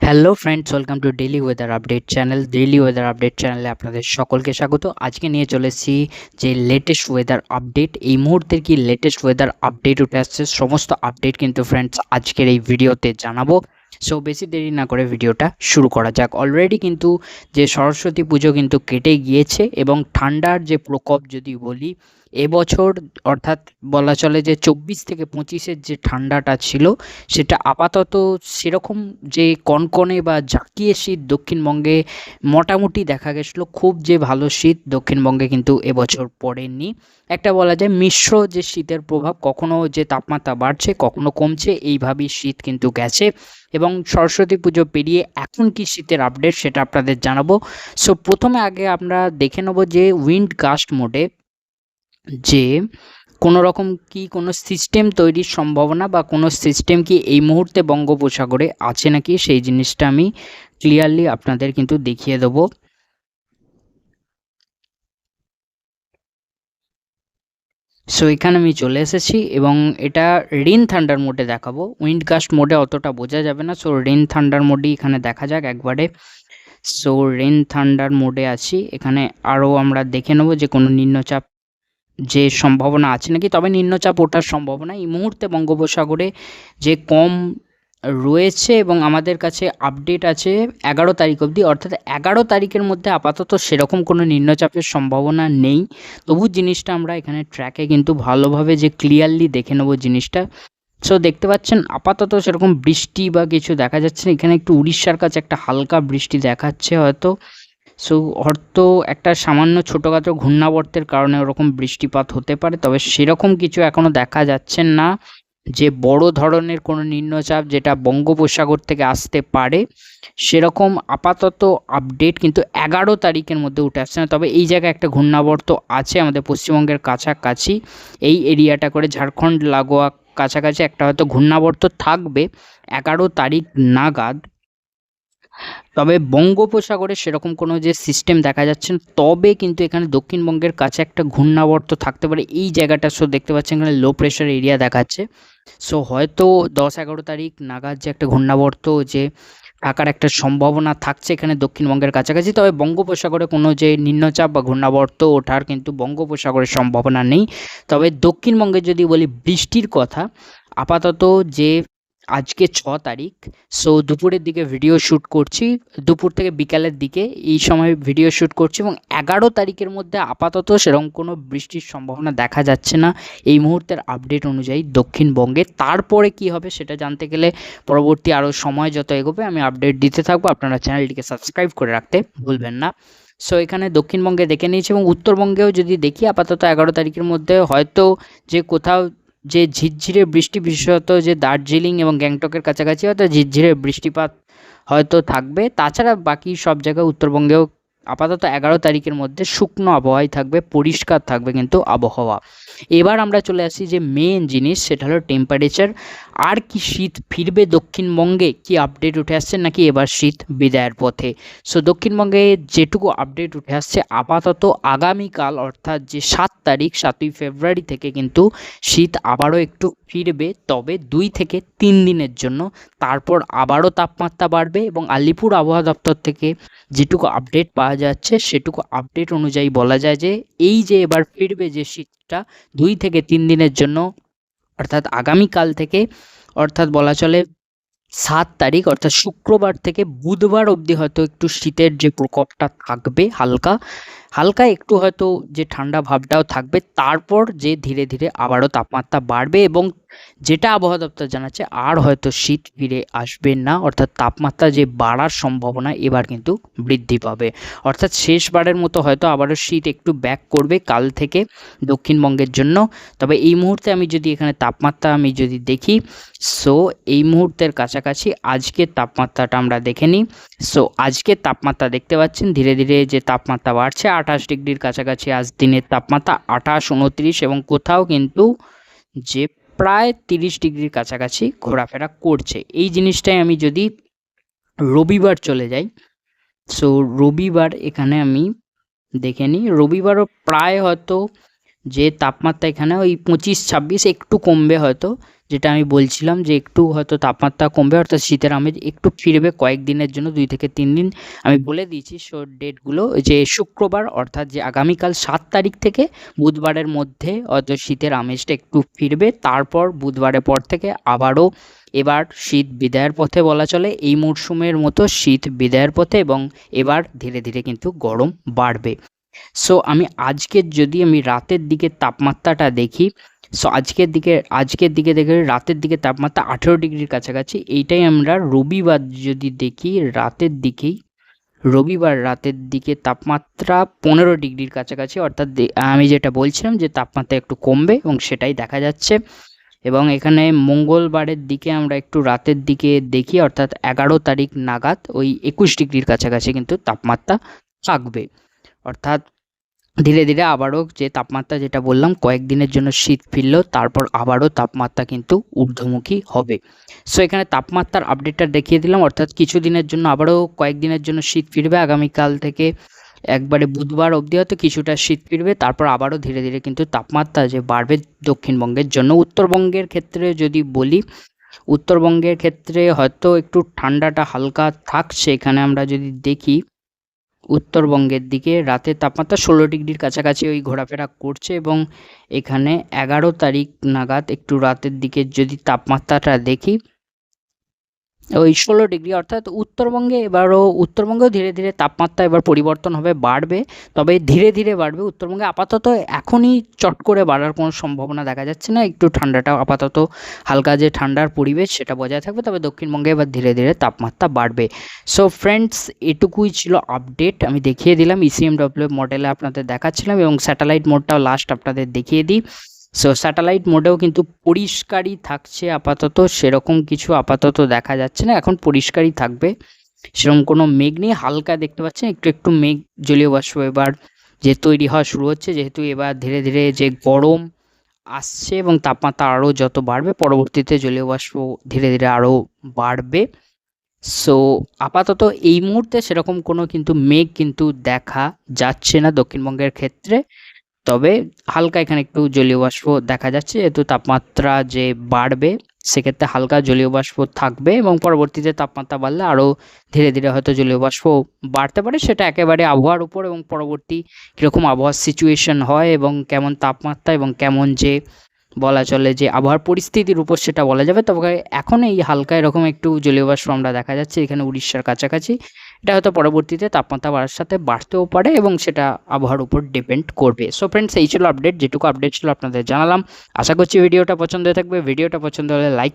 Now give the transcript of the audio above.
Hello friends, welcome to daily weather update channel. Daily weather update চ্যানেলে আপনাদের সকলকে স্বাগত। আজকে নিয়ে চলে এসেছি যে লেটেস্ট ওয়েদার আপডেট। এই মুহূর্তের কি লেটেস্ট ওয়েদার আপডেট উঠে আসছে, সমস্ত আপডেট কিন্তু ফ্রেন্ডস আজকের এই ভিডিওতে জানাবো। সো বেশি দেরি না করে ভিডিওটা শুরু করা যাক। অলরেডি কিন্তু যে সরস্বতী পুজো কিন্তু কেটে গিয়েছে এবং ঠান্ডার যে প্রকোপ যদি বলি, এবছর অর্থাৎ বলা চলে যে 24 থেকে 25-এর যে ঠান্ডাটা ছিল সেটা আপাতত সেরকম যে কনকনে বা জাঁকিয়ে শীত দক্ষিণবঙ্গে মোটামুটি দেখা গেছিলো, খুব যে ভালো শীত দক্ষিণবঙ্গে কিন্তু এবছর পড়েনি। একটা বলা যায় মিশ্র যে শীতের প্রভাব, কখনো যে তাপমাত্রা বাড়ছে কখনো কমছে, এইভাবেই শীত কিন্তু গেছে। এবং সরস্বতী পুজো পেরিয়ে এখন কি শীতের আপডেট সেটা আপনাদের জানাবো। সো প্রথমে আগে আমরা দেখে নেব যে উইন্ড গাস্ট মোডে যে কোনো রকম কি কোনো সিস্টেম তৈরির সম্ভাবনা বা কোনো সিস্টেম কি এই মুহূর্তে বঙ্গোপসাগরে আছে নাকি, সেই জিনিসটা আমি ক্লিয়ারলি আপনাদের কিন্তু দেখিয়ে দেবো। সো এখানে আমি চলে এসেছি এবং এটা রেন থান্ডার মোডে দেখাবো। উইন্ড গাস্ট মোডে অতটা বোঝা যাবে না, সো রেন থান্ডার মোডেই এখানে দেখা যাক একবারে। সো রেন থান্ডার মোডে আছি এখানে। আরও আমরা দেখে নেবো যে কোনো নিম্নচাপ যে সম্ভাবনা আছে নাকি। তবে নিম্নচাপ ওঠার সম্ভাবনা এই মুহূর্তে বঙ্গোপসাগরে যে কম রয়েছে এবং আমাদের কাছে আপডেট আছে 11 তারিখ অবধি, অর্থাৎ 11 তারিখের মধ্যে আপাতত সেরকম কোনো নিম্নচাপের সম্ভাবনা নেই। তবু জিনিসটা আমরা এখানে ট্র্যাকে কিন্তু ভালোভাবে যে ক্লিয়ারলি দেখে নেবো জিনিসটা। সো দেখতে পাচ্ছেন আপাতত সেরকম বৃষ্টি বা কিছু দেখা যাচ্ছে না। এখানে একটু উড়িষ্যার কাছে একটা হালকা বৃষ্টি দেখাচ্ছে হয়তো। সো হয়তো একটা সামান্য ছোটোখাটো ঘূর্ণাবর্তের কারণে ওরকম বৃষ্টিপাত হতে পারে, তবে সেরকম কিছু এখনও দেখা যাচ্ছে না যে বড় ধরনের কোনো নিম্নচাপ যেটা বঙ্গোপসাগর থেকে আসতে পারে। সেরকম আপাতত আপডেট কিন্তু 11 তারিখের মধ্যে উঠে আসছে না। তবে এই জায়গায় একটা ঘূর্ণাবর্ত আছে আমাদের পশ্চিমবঙ্গের কাছাকাছি, এই এরিয়াটা করে ঝাড়খণ্ড লাগোয়া কাছাকাছি একটা হয়তো ঘূর্ণাবর্ত থাকবে 11 তারিখ নাগাদ। তবে বঙ্গোপসাগরে সেরকম কোনো যে সিস্টেম দেখা যাচ্ছে না, তবে কিন্তু এখানে দক্ষিণবঙ্গের কাছে একটা ঘূর্ণাবর্ত থাকতে পারে এই জায়গাটা। সো দেখতে পাচ্ছেন এখানে লো প্রেশার এরিয়া দেখাচ্ছে। সো হয়তো 10-11 তারিখ নাগাদ যে একটা ঘূর্ণাবর্ত যে থাকার একটা সম্ভাবনা থাকছে এখানে দক্ষিণবঙ্গের কাছাকাছি। তবে বঙ্গোপসাগরে কোনো যে নিম্নচাপ বা ঘূর্ণাবর্ত ওঠার কিন্তু বঙ্গোপসাগরের সম্ভাবনা নেই। তবে দক্ষিণবঙ্গে যদি বলি বৃষ্টির কথা, আপাতত যে আজকে 6 তারিখ, সো দুপুরের দিকে ভিডিও শ্যুট করছি, দুপুর থেকে বিকালের দিকে এই সময় ভিডিও শ্যুট করছি এবং 11 তারিখের মধ্যে আপাতত সেরকম কোনো বৃষ্টির সম্ভাবনা দেখা যাচ্ছে না এই মুহূর্তের আপডেট অনুযায়ী দক্ষিণবঙ্গে। তারপরে কি হবে সেটা জানতে গেলে পরবর্তী আরও সময় যত এগোবে আমি আপডেট দিতে থাকবো। আপনারা চ্যানেলটিকে সাবস্ক্রাইব করে রাখতে ভুলবেন না। সো এখানে দক্ষিণবঙ্গে দেখে নিয়েছি এবং উত্তরবঙ্গেও যদি দেখি আপাতত 11 তারিখের মধ্যে হয়তো যে কোথাও যে ঝিরঝিরে বৃষ্টি, বিশেষত যে দার্জিলিং এবং গ্যাংটকের কাছাকাছি হয়তো ঝিরঝিরে বৃষ্টিপাত হয়তো থাকবে। তাছাড়া বাকি সব জায়গায় উত্তরবঙ্গেও আপাতত 11 তারিখের মধ্যে শুকনো আবহাওয়াই থাকবে, পরিষ্কার থাকবে কিন্তু আবহাওয়া। এবার আমরা চলে আসি যে মেন জিনিস, সেটা হলো টেম্পারেচার। আর কি শীত ফিরবে দক্ষিণবঙ্গে, কি আপডেট উঠে আসছে নাকি এবার শীত বিদায়ের পথে। সো দক্ষিণবঙ্গে যেটুকু আপডেট উঠে আসছে আপাতত আগামীকাল অর্থাৎ যে 7 তারিখ 7ই ফেব্রুয়ারি থেকে কিন্তু শীত আবারও একটু ফিরবে, তবে 2 থেকে 3 দিনের জন্য। তারপর আবারও তাপমাত্রা বাড়বে এবং আলিপুর আবহাওয়া দপ্তর থেকে যেটুকু আপডেট পাওয়া যাচ্ছে সেটুকু আপডেট অনুযায়ী বলা যায় যে এই যে এবার ফিরবে যে শীতটা 2 থেকে 3 দিনের জন্য, অর্থাৎ আগামীকাল থেকে, অর্থাৎ বলা চলে 7 তারিখ অর্থাৎ শুক্রবার থেকে বুধবার অবধি হয়তো একটু শীতের যে প্রকোপটা থাকবে হালকা হালকা একটু, হয়তো যে ঠান্ডা ভাবটাও থাকবে। তারপর যে ধীরে ধীরে আবারও তাপমাত্রা বাড়বে এবং যেটা আবহাওয়া দপ্তর জানাচ্ছে আর হয়তো শীত ফিরে আসবে না, অর্থাৎ তাপমাত্রা যে বাড়ার সম্ভাবনা এবার কিন্তু বৃদ্ধি পাবে। অর্থাৎ শেষবারের মতো হয়তো আবারও শীত একটু ব্যাক করবে কাল থেকে দক্ষিণবঙ্গের জন্য। তবে এই মুহূর্তে আমি যদি এখানে তাপমাত্রা আমি যদি দেখি, সো এই মুহূর্তের কাছাকাছি আজকের তাপমাত্রাটা আমরা দেখে নিই। সো আজকের তাপমাত্রা দেখতে পাচ্ছেন ধীরে ধীরে যে তাপমাত্রা বাড়ছে, 28 ডিগ্রির কাছাকাছি আজ দিনের তাপমাত্রা, 28, 29 এবং কোথাও কিন্তু যে প্রায় 30 ডিগ্রির কাছাকাছি ঘোরাফেরা করছে। এই জিনিসটাই আমি যদি রবিবার চলে যাই, সো রবিবার এখানে আমি দেখে নিই, রবিবারও প্রায় হয়তো যে তাপমাত্রা এখানে ওই 25, 26 একটু কমবে হয়তো, যেটা আমি বলছিলাম যে একটু হয়তো তাপমাত্রা কমবে, অর্থাৎ শীতের আমেজ একটু ফিরবে কয়েকদিনের জন্য, 2 থেকে 3 দিন আমি বলে দিয়েছি। সো ডেটগুলো যে শুক্রবার অর্থাৎ যে আগামীকাল 7 তারিখ থেকে বুধবারের মধ্যে হয়তো শীতের আমেজটা একটু ফিরবে। তারপর বুধবারের পর থেকে আবারও এবার শীত বিদায়ের পথে বলা চলে, এই মরশুমের মতো শীত বিদায়ের পথে, এবং এবার ধীরে ধীরে কিন্তু গরম বাড়বে। সো যদি আমি রাতের দিকে তাপমাত্রাটা দেখি, সো আজকের দিকে দেখে রাতের দিকে তাপমাত্রা 18 ডিগ্রির কাছাকাছি। এইটাই আমরা রবিবার যদি দেখি রবিবার রাতের দিকে তাপমাত্রা 15 ডিগ্রির কাছাকাছি, অর্থাৎ আমি যেটা বলছিলাম যে তাপমাত্রা একটু কমবে এবং সেটাই দেখা যাচ্ছে। এবং এখানে মঙ্গলবারের দিকে আমরা একটু রাতের দিকে দেখি, অর্থাৎ 11 তারিখ নাগাদ ওই 21 ডিগ্রির কাছাকাছি কিন্তু তাপমাত্রা থাকবে। অর্থাৎ ধীরে ধীরে আবারও যে তাপমাত্রা যেটা বললাম কয়েকদিনের জন্য শীত ফিরলেও তারপর আবারও তাপমাত্রা কিন্তু ঊর্ধ্বমুখী হবে। সো এখানে তাপমাত্রার আপডেটটা দেখিয়ে দিলাম, অর্থাৎ কিছুদিনের জন্য আবারও কয়েকদিনের জন্য শীত ফিরবে, আগামীকাল থেকে একবারে বুধবার অবধি হয়তো কিছুটা শীত ফিরবে, তারপর আবারও ধীরে ধীরে কিন্তু তাপমাত্রা যে বাড়বে দক্ষিণবঙ্গের জন্য। উত্তরবঙ্গের ক্ষেত্রে যদি বলি, উত্তরবঙ্গের ক্ষেত্রে হয়তো একটু ঠান্ডাটা হালকা থাকছে। এখানে আমরা যদি দেখি উত্তরবঙ্গের দিকে রাতের তাপমাত্রা 16 ডিগ্রির কাছাকাছি ওই ঘোরাফেরা করছে, এবং এখানে 11 তারিখ নাগাদ একটু রাতের দিকে যদি তাপমাত্রাটা দেখি ওই 16 ডিগ্রি, অর্থাৎ উত্তরবঙ্গেও ধীরে ধীরে তাপমাত্রা এবার পরিবর্তন হবে, বাড়বে, তবে ধীরে ধীরে বাড়বে। উত্তরবঙ্গে আপাতত এখনই চট করে বাড়ার কোনো সম্ভাবনা দেখা যাচ্ছে না, একটু ঠান্ডাটা আপাতত হালকা যে ঠান্ডার পরিবেশ সেটা বজায় থাকবে, তবে দক্ষিণবঙ্গে এবার ধীরে ধীরে তাপমাত্রা বাড়বে। সো ফ্রেন্ডস, এটুকুই ছিল আপডেট, আমি দেখিয়ে দিলাম ECMWF মডেলে আপনাদের দেখাচ্ছিলাম, এবং স্যাটেলাইট মোডটাও লাস্ট আপনাদের দেখিয়ে দিই। সো স্যাটেলাইট মোডেও কিন্তু পরিষ্কারই থাকছে আপাতত, সেরকম কিছু আপাতত দেখা যাচ্ছে না, এখন পরিষ্কারই থাকবে, সেরকম কোনো মেঘ নেই। হালকা দেখতে পাচ্ছেন একটু একটু মেঘ, জলীয় বাষ্প এবার যে তৈরি হওয়া শুরু হচ্ছে, যেহেতু এবার ধীরে ধীরে যে গরম আসছে এবং তাপমাত্রা আরও যত বাড়বে পরবর্তীতে জলীয় বাষ্প ধীরে ধীরে আরও বাড়বে। সো আপাতত এই মুহূর্তে সেরকম কোনো কিন্তু মেঘ কিন্তু দেখা যাচ্ছে না দক্ষিণবঙ্গের ক্ষেত্রে, তবে হালকা এখানে একটু জলীয় বাষ্প দেখা যাচ্ছে, যেহেতু তাপমাত্রা যে বাড়বে সেক্ষেত্রে হালকা জলীয় বাষ্প থাকবে, এবং পরবর্তীতে তাপমাত্রা বাড়লে আরও ধীরে ধীরে হয়তো জলীয় বাষ্প বাড়তে পারে। সেটা একেবারে আবহাওয়ার উপর এবং পরবর্তী কীরকম আবহাওয়ার সিচুয়েশন হয় এবং কেমন তাপমাত্রা এবং কেমন যে বলা চলে যে আবহাওয়ার পরিস্থিতির উপর সেটা বলা যাবে। তবে এখন এই হালকা এরকম একটু জলীয় বাষ্প আমরা দেখা যাচ্ছে এখানে উড়িষ্যার কাছাকাছি, এটা হয়তো পরবর্তীতে তাপমাত্রা বাড়ার সাথে বাড়তেও পারে এবং সেটা আবহাওয়ার উপর ডিপেন্ড করবে। সো ফ্রেন্ডস, এই ছিল আপডেট, যেটুকু আপডেট ছিল আপনাদের জানালাম। আশা করছি ভিডিওটা পছন্দ হয়ে থাকবে। ভিডিওটা পছন্দ হলে লাইক